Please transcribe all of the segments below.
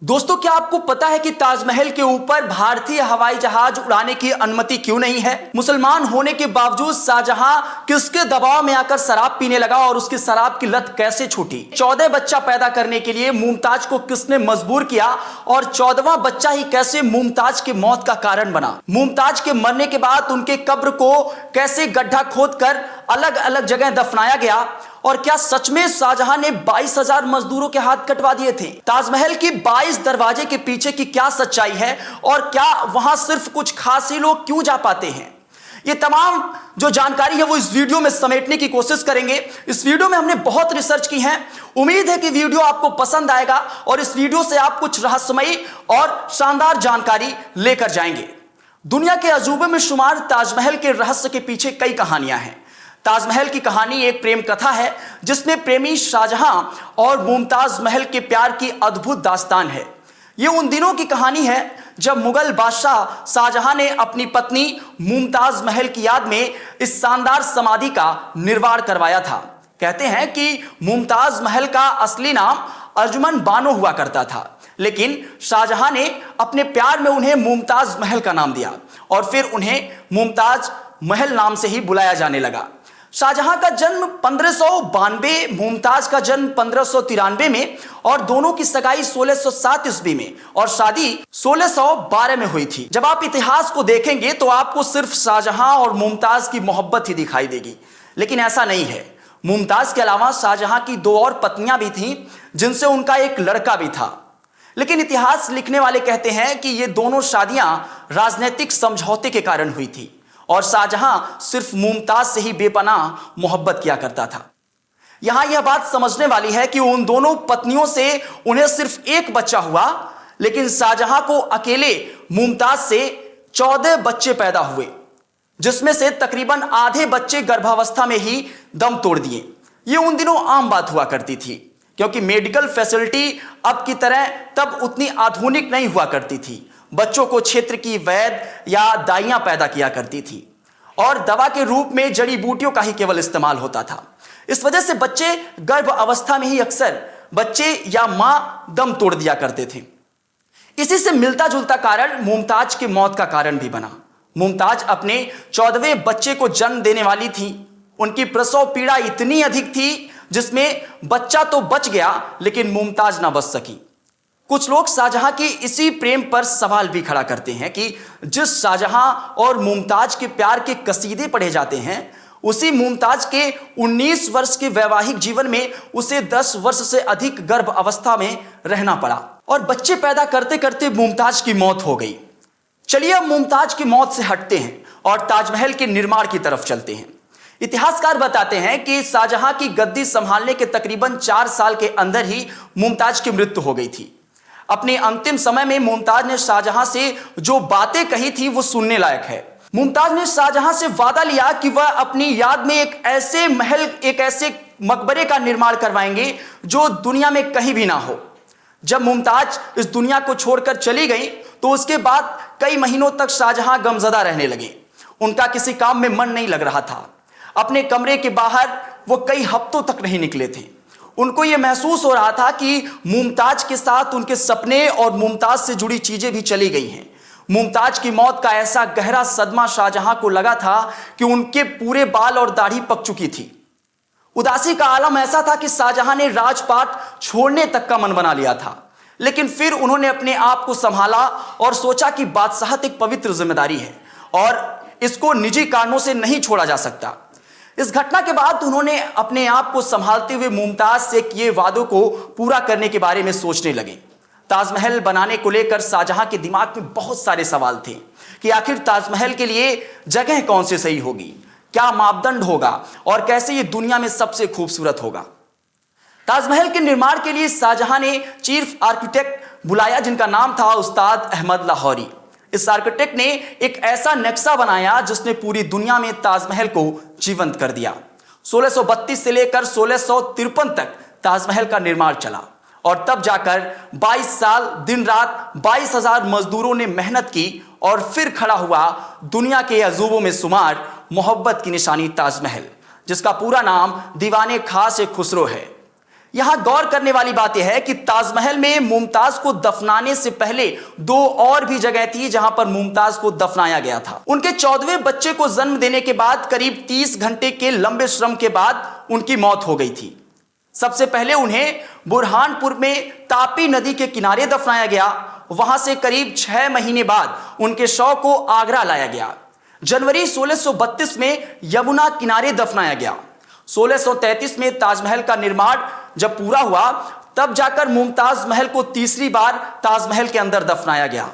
दोस्तों, क्या आपको पता है कि ताजमहल के ऊपर भारतीय हवाई जहाज उड़ाने की अनुमति क्यों नहीं है? मुसलमान होने के बावजूद शाहजहां किसके दबाव में आकर शराब पीने लगा और उसकी शराब की लत कैसे छूटी? 14 बच्चा पैदा करने के लिए मुमताज को किसने मजबूर किया और 14वां बच्चा ही कैसे मुमताज की मौत का कारण बना? मुमताज के मरने के बाद उनके कब्र को कैसे गड्ढा खोदकर अलग अलग जगह दफनाया गया? और क्या सच में शाहजहां ने 22,000 मजदूरों के हाथ कटवा दिए थे? ताजमहल की 22 दरवाजे के पीछे की क्या सच्चाई है और क्या वहां सिर्फ कुछ खास ही लोग क्यों जा पाते हैं? ये तमाम जो जानकारी है वो इस वीडियो में समेटने की कोशिश करेंगे। इस वीडियो में हमने बहुत रिसर्च की है। उम्मीद है कि वीडियो आपको पसंद आएगा और इस वीडियो से आप कुछ रहस्यमयी और शानदार जानकारी लेकर जाएंगे। दुनिया के अजूबे में शुमार ताजमहल के रहस्य के पीछे कई कहानियां हैं। ताजमहल की कहानी एक प्रेम कथा है जिसमें प्रेमी शाहजहां और मुमताज महल के प्यार की अद्भुत दास्तान है। यह उन दिनों की कहानी है जब मुगल बादशाह शाहजहां ने अपनी पत्नी मुमताज महल की याद में इस शानदार समाधि का निर्माण करवाया था। कहते हैं कि मुमताज महल का असली नाम अर्जुमन बानो हुआ करता था, लेकिन शाहजहां ने अपने प्यार में उन्हें मुमताज महल का नाम दिया और फिर उन्हें मुमताज महल नाम से ही बुलाया जाने लगा। शाहजहां का जन्म 1592, मुमताज का जन्म 1593 में और दोनों की सगाई 1607 ईस्वी में और शादी 1612 में हुई थी। जब आप इतिहास को देखेंगे तो आपको सिर्फ शाहजहां और मुमताज की मोहब्बत ही दिखाई देगी, लेकिन ऐसा नहीं है। मुमताज के अलावा शाहजहां की 2 और पत्नियां भी थीं जिनसे उनका एक लड़का भी था, लेकिन इतिहास लिखने वाले कहते हैं कि ये दोनों शादियां राजनीतिक समझौते के कारण हुई थी और शाहजहां सिर्फ मुमताज से ही बेपनाह मोहब्बत किया करता था। यहां यह बात समझने वाली है कि उन दोनों पत्नियों से उन्हें सिर्फ एक बच्चा हुआ, लेकिन शाहजहां को अकेले मुमताज से 14 बच्चे पैदा हुए, जिसमें से तकरीबन आधे बच्चे गर्भावस्था में ही दम तोड़ दिए। यह उन दिनों आम बात हुआ करती थी, क्योंकि मेडिकल फैसिलिटी अब की तरह तब उतनी आधुनिक नहीं हुआ करती थी। बच्चों को क्षेत्र की वैद्य या दाइयां पैदा किया करती थी और दवा के रूप में जड़ी बूटियों का ही केवल इस्तेमाल होता था। इस वजह से बच्चे गर्भ अवस्था में ही अक्सर बच्चे या मां दम तोड़ दिया करते थे। इसी से मिलता जुलता कारण मुमताज की मौत का कारण भी बना। मुमताज अपने 14वें बच्चे को जन्म देने वाली थी। उनकी प्रसव पीड़ा इतनी अधिक थी जिसमें बच्चा तो बच गया, लेकिन मुमताज ना बच सकी। कुछ लोग शाहजहां के इसी प्रेम पर सवाल भी खड़ा करते हैं कि जिस शाहजहां और मुमताज के प्यार के कसीदे पढ़े जाते हैं, उसी मुमताज के 19 वर्ष के वैवाहिक जीवन में उसे 10 वर्ष से अधिक गर्भ अवस्था में रहना पड़ा और बच्चे पैदा करते करते मुमताज की मौत हो गई। चलिए अब मुमताज की मौत से हटते हैं और ताजमहल के निर्माण की तरफ चलते हैं। इतिहासकार बताते हैं कि शाहजहां की गद्दी संभालने के तकरीबन 4 साल के अंदर ही मुमताज की मृत्यु हो गई थी। अपने अंतिम समय में मुमताज ने शाहजहां से जो बातें कही थी वो सुनने लायक है। मुमताज ने शाहजहां से वादा लिया कि वह अपनी याद में एक ऐसे महल, एक ऐसे मकबरे का निर्माण करवाएंगे जो दुनिया में कहीं भी ना हो। जब मुमताज इस दुनिया को छोड़कर चली गई तो उसके बाद कई महीनों तक शाहजहां गमजदा रहने लगे। उनका किसी काम में मन नहीं लग रहा था। अपने कमरे के बाहर वो कई हफ्तों तक नहीं निकले थे। उनको यह महसूस हो रहा था कि मुमताज के साथ उनके सपने और मुमताज से जुड़ी चीजें भी चली गई हैं। मुमताज की मौत का ऐसा गहरा सदमा शाहजहां को लगा था कि उनके पूरे बाल और दाढ़ी पक चुकी थी। उदासी का आलम ऐसा था कि शाहजहां ने राजपाट छोड़ने तक का मन बना लिया था, लेकिन फिर उन्होंने अपने आप को संभाला और सोचा कि बादशाहत एक पवित्र जिम्मेदारी है और इसको निजी कारणों से नहीं छोड़ा जा सकता। इस घटना के बाद उन्होंने अपने आप को संभालते हुए मुमताज से किए वादों को पूरा करने के बारे में सोचने लगे। ताजमहल बनाने को लेकर शाहजहां के दिमाग में बहुत सारे सवाल थे कि आखिर ताजमहल के लिए जगह कौन सी सही होगी, क्या मापदंड होगा और कैसे ये दुनिया में सबसे खूबसूरत होगा। ताजमहल के निर्माण के लिए शाहजहां ने चीफ आर्किटेक्ट बुलाया जिनका नाम था उस्ताद अहमद लाहौरी। इस आर्किटेक्ट ने एक ऐसा नक्शा बनाया जिसने पूरी दुनिया में ताजमहल को जीवंत कर दिया। 1632 से लेकर 1653 तक ताजमहल का निर्माण चला और तब जाकर 22 साल दिन रात 22,000 मजदूरों ने मेहनत की और फिर खड़ा हुआ दुनिया के अजूबों में शुमार मोहब्बत की निशानी ताजमहल, जिसका पूरा नाम दीवाने खास खुसरो है। यहां गौर करने वाली बात यह है कि ताजमहल में मुमताज को दफनाने से पहले 2 और भी जगह थी जहां पर मुमताज को दफनाया गया था। उनके 14वें बच्चे को जन्म देने के बाद करीब 30 घंटे के लंबे श्रम के बाद उनकी मौत हो गई थी। सबसे पहले उन्हें बुरहानपुर में तापी नदी के किनारे दफनाया गया। वहां से करीब 6 महीने बाद उनके शव को आगरा लाया गया। जनवरी 1632 में यमुना किनारे दफनाया गया। 1633 में ताजमहल का निर्माण जब पूरा हुआ तब जाकर मुमताज महल को तीसरी बार ताजमहल के अंदर दफनाया गया।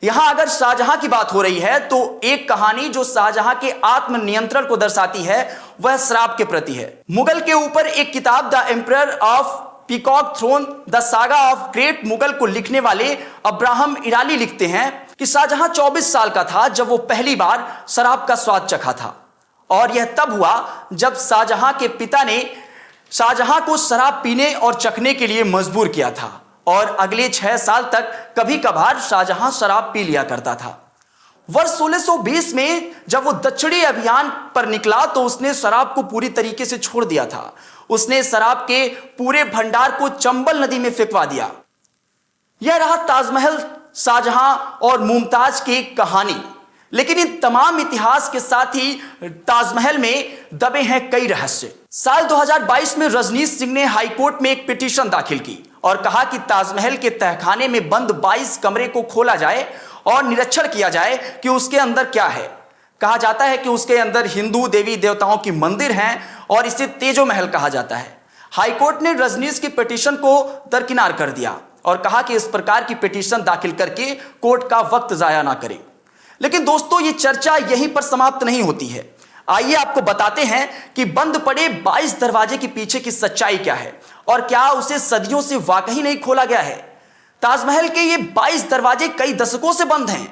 यहां अगर शाहजहां की बात हो रही है तो एक कहानी जो शाहजहां के आत्मनियंत्रण को दर्शाती है वह शराब के प्रति है। मुगल के ऊपर एक किताब the emperor of peacock throne the saga of great Mughal को लिखने वाले अब्राहम इराली लिखते हैं कि शाहजहां 24 साल का था जब वो पहली बार शराब का स्वाद चखा था, और यह तब हुआ जब शाहजहां के पिता ने शाहजहां को शराब पीने और चखने के लिए मजबूर किया था, और अगले 6 साल तक कभी कभार शाहजहां शराब पी लिया करता था। वर्ष 1620 में जब वो दक्षिणी अभियान पर निकला तो उसने शराब को पूरी तरीके से छोड़ दिया था। उसने शराब के पूरे भंडार को चंबल नदी में फेंकवा दिया। यह रहा ताजमहल, शाहजहां और मुमताज की कहानी। लेकिन इन तमाम इतिहास के साथ ही ताजमहल में दबे हैं कई रहस्य। साल 2022 में रजनीश सिंह ने हाईकोर्ट में एक पिटीशन दाखिल की और कहा कि ताजमहल के तहखाने में बंद 22 कमरे को खोला जाए और निरीक्षण किया जाए कि उसके अंदर क्या है। कहा जाता है कि उसके अंदर हिंदू देवी देवताओं की मंदिर हैं और इसे तेजो महल कहा जाता है। हाईकोर्ट ने रजनीश की पिटीशन को दरकिनार कर दिया और कहा कि इस प्रकार की पिटीशन दाखिल करके कोर्ट का वक्त जाया ना करें। लेकिन दोस्तों, ये चर्चा यहीं पर समाप्त नहीं होती है। आइए आपको बताते हैं कि बंद पड़े 22 दरवाजे के पीछे की सच्चाई क्या है और क्या उसे सदियों से वाकई नहीं खोला गया है। ताजमहल के ये 22 दरवाजे कई दशकों से बंद हैं।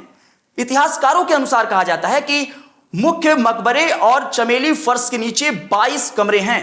इतिहासकारों के अनुसार कहा जाता है कि मुख्य मकबरे और चमेली फर्श के नीचे 22 कमरे हैं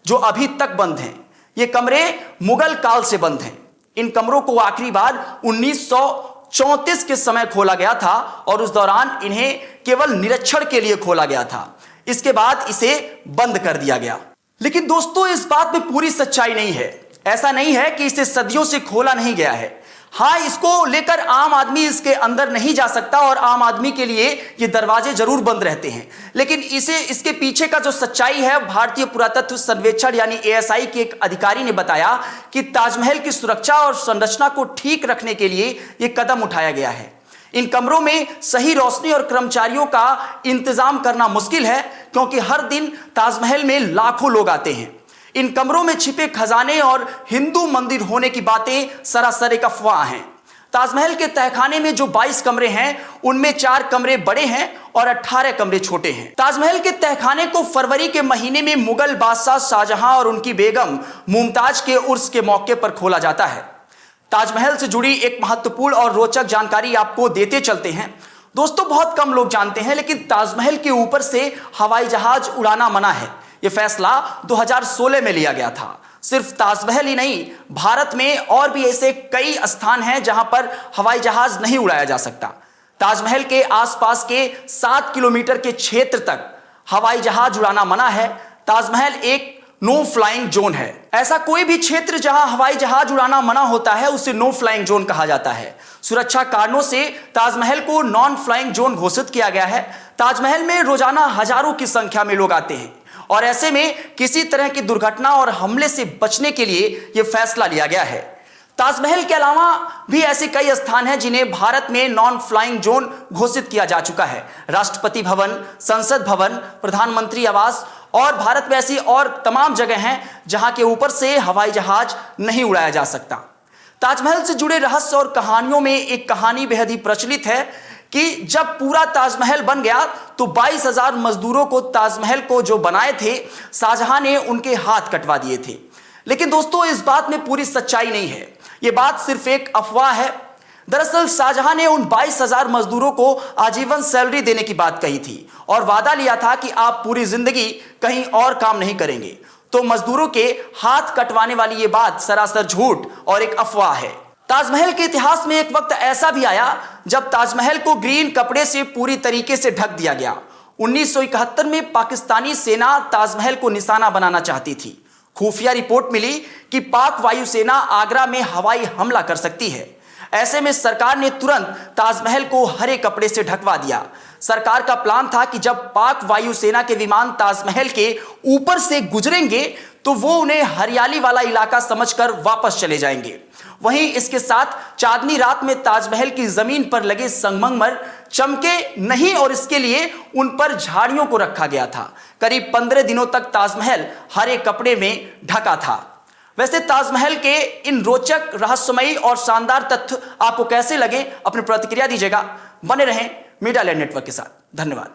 जो अभी तक बंद हैं। ये कमरे मुगल काल से बंद हैं। इन कमरों को आखिरी बार 1934 के समय खोला गया था और उस दौरान इन्हें केवल निरीक्षण के लिए खोला गया था। इसके बाद इसे बंद कर दिया गया। लेकिन दोस्तों, इस बात में पूरी सच्चाई नहीं है। ऐसा नहीं है कि इसे सदियों से खोला नहीं गया है। हाँ, इसको लेकर आम आदमी इसके अंदर नहीं जा सकता और आम आदमी के लिए ये दरवाजे जरूर बंद रहते हैं। लेकिन इसके पीछे का जो सच्चाई है, भारतीय पुरातत्व सर्वेक्षण यानी ASI के एक अधिकारी ने बताया कि ताजमहल की सुरक्षा और संरचना को ठीक रखने के लिए ये कदम उठाया गया है। इन कमरों में सही रोशनी और कर्मचारियों का इंतजाम करना मुश्किल है क्योंकि हर दिन ताजमहल में लाखों लोग आते हैं। इन कमरों में छिपे खजाने और हिंदू मंदिर होने की बातें सरासर एक अफवाह हैं। ताजमहल के तहखाने में जो 22 कमरे हैं उनमें 4 कमरे बड़े हैं और 18 कमरे छोटे हैं। ताजमहल के तहखाने को फरवरी के महीने में मुगल बादशाह शाहजहां और उनकी बेगम मुमताज के उर्स के मौके पर खोला जाता है। ताजमहल से जुड़ी एक महत्वपूर्ण और रोचक जानकारी आपको देते चलते हैं। दोस्तों, बहुत कम लोग जानते हैं लेकिन ताजमहल के ऊपर से हवाई जहाज उड़ाना मना है। यह फैसला 2016 में लिया गया था। सिर्फ ताजमहल ही नहीं, भारत में और भी ऐसे कई स्थान हैं जहां पर हवाई जहाज नहीं उड़ाया जा सकता। ताजमहल के आसपास के 7 किलोमीटर के क्षेत्र तक हवाई जहाज उड़ाना मना है। ताजमहल एक नो फ्लाइंग जोन है। ऐसा कोई भी क्षेत्र जहां हवाई जहाज उड़ाना मना होता है उसे नो फ्लाइंग जोन कहा जाता है। सुरक्षा कारणों से ताजमहल को नॉन फ्लाइंग जोन घोषित किया गया है। ताजमहल में रोजाना हजारों की संख्या में लोग आते हैं और ऐसे में किसी तरह की दुर्घटना और हमले से बचने के लिए यह फैसला लिया गया है। ताजमहल के अलावा भी ऐसे कई स्थान हैं जिन्हें भारत में नॉन फ्लाइंग जोन घोषित किया जा चुका है। राष्ट्रपति भवन, संसद भवन, प्रधानमंत्री आवास और भारत में ऐसी और तमाम जगह हैं जहां के ऊपर से हवाई जहाज नहीं उड़ाया जा सकता। ताजमहल से जुड़े रहस्य और कहानियों में एक कहानी बेहद ही प्रचलित है कि जब पूरा ताजमहल बन गया तो 22,000 मजदूरों को ताजमहल को जो बनाए थे शाहजहां ने उनके हाथ कटवा दिए थे। लेकिन दोस्तों, इस बात में पूरी सच्चाई नहीं है। यह बात सिर्फ एक अफवाह है। दरअसल शाहजहां ने उन 22,000 मजदूरों को आजीवन सैलरी देने की बात कही थी और वादा लिया था कि आप पूरी जिंदगी कहीं और काम नहीं करेंगे। तो मजदूरों के हाथ कटवाने वाली ये बात सरासर झूठ और एक अफवाह है। ताजमहल के इतिहास में एक वक्त ऐसा भी आया जब ताजमहल को ग्रीन कपड़े से पूरी तरीके से ढक दिया गया। 1971 में पाकिस्तानी सेना ताजमहल को निशाना बनाना चाहती थी। खुफिया रिपोर्ट मिली कि पाक वायुसेना आगरा में हवाई हमला कर सकती है। ऐसे में सरकार ने तुरंत ताजमहल को हरे कपड़े से ढकवा दिया। सरकार का प्लान था कि जब पाक वायुसेना के विमान ताजमहल के ऊपर से गुजरेंगे तो वो उन्हें हरियाली वाला इलाका समझकर वापस चले जाएंगे। वहीं इसके साथ चांदनी रात में ताजमहल की जमीन पर लगे संगमरमर चमके नहीं और इसके लिए उन पर झाड़ियों को रखा गया था। करीब 15 दिनों तक ताजमहल हरे कपड़े में ढका था। वैसे ताजमहल के इन रोचक, रहस्यमयी और शानदार तथ्य आपको कैसे लगे? अपनी प्रतिक्रिया दीजिएगा। बने रहें मीडिया लैंड नेटवर्क के साथ। धन्यवाद।